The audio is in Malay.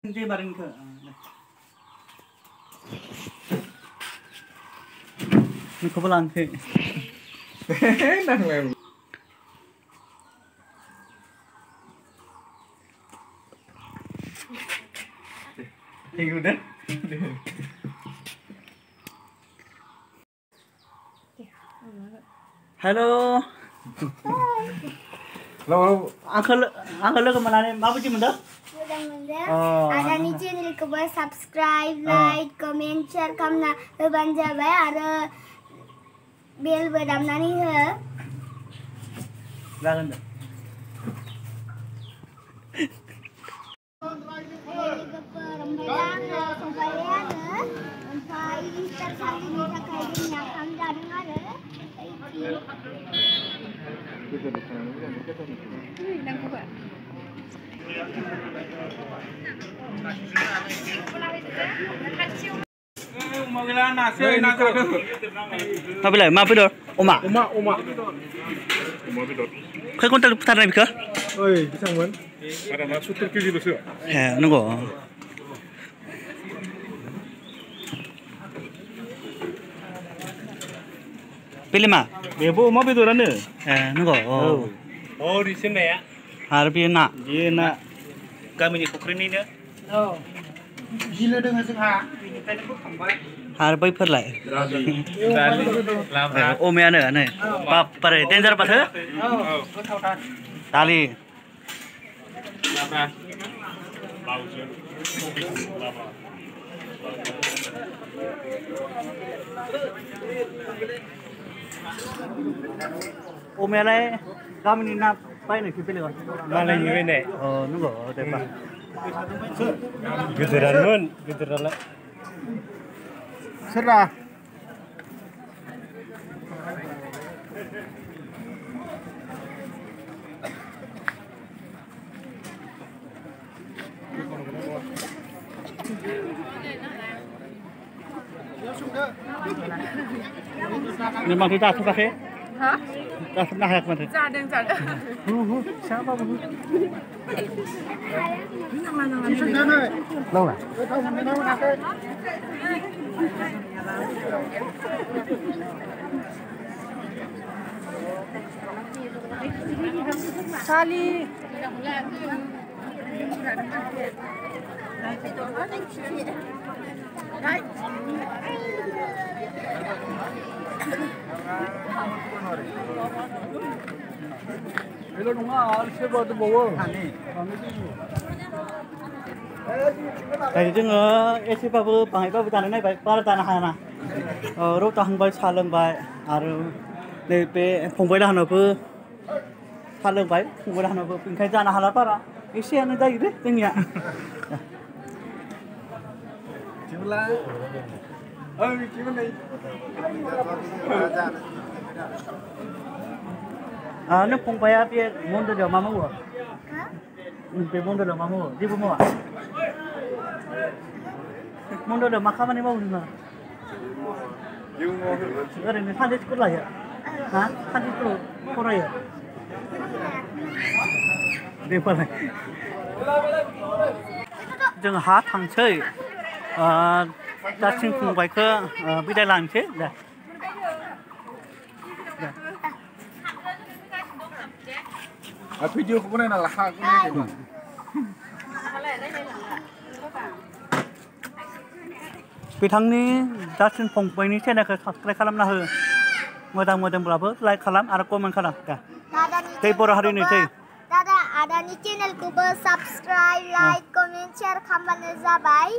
Ini bareng ke. Ini kebelang ke. Nang lem. Ini udah. Halo. Lo Uncle kemana nih? Apa sih muda? Ada nih channel ke buat subscribe, like, comment, share kamna banja bay ada bell badamna nih he. Lagan dah. Apa dah? Oma. Kau kontak putar nabi ke? Oi, 비상문. 바람아 수틀 끼지도 써. nunggu. Pilih mah. Bebo mau bedoran ne? nunggu. Oh, di sini ya. Harbi nak. Iya nak. Kami di pokok ini dia. Oh. Gila dengan sengha. Harbi perlai. Dali. Lambat. Oh, mana ne? Pap pare danger pas he? Oh. Tali. Lambat. Oh, mana? Kami ni nak pai ni pilih kan? Malah ini ne. Oh, nunggu. Tepat. Gederan mun, gederan lah. Serah. Memang kita suka ke? Hah? Tak pernah ya kemarin. Cadang. Siapa bu? Lâu lah. Sali. Hello nunga, alse bawa bawa. Tadi जोङो एसेबाबो बाङायबाबो जानो नायबाय बारा जानो हायाना रौता हांबाय सा लोंबाय आरो नैबे फंबाय लाहानावबो सा लोंबाय फंबाय लाहानावबो ओंखायनो जानो हाला बारा एसेयानो जायो दे जोंनिया Cula. Gimana? neng फंबाया बे मन्दिराव मा मावो बे मन्दिराव मा मावो जेबो मावा मन्दिराव मा खामानि मावो नोङो ओरैनो सानडे स्कुल लायो हा सानडे स्कुल फरायो दे फराय जों हा थांसै दासिम फंबायखौ बिदाय लांसै दे Video ko na nalahak ko na dito. बिथांनि दासिम फंबायनि चेनेलखौ साबसक्राइब खालामना हो मोजां मोजांब्लाबो लाइक खालाम आरो कमेन्ट खालाम जै बर' हारिनि जै दादा आदानि चेनेलखौबो साबस्क्राइब लाइक कमेन्ट शेयार खालामबानो जाबाय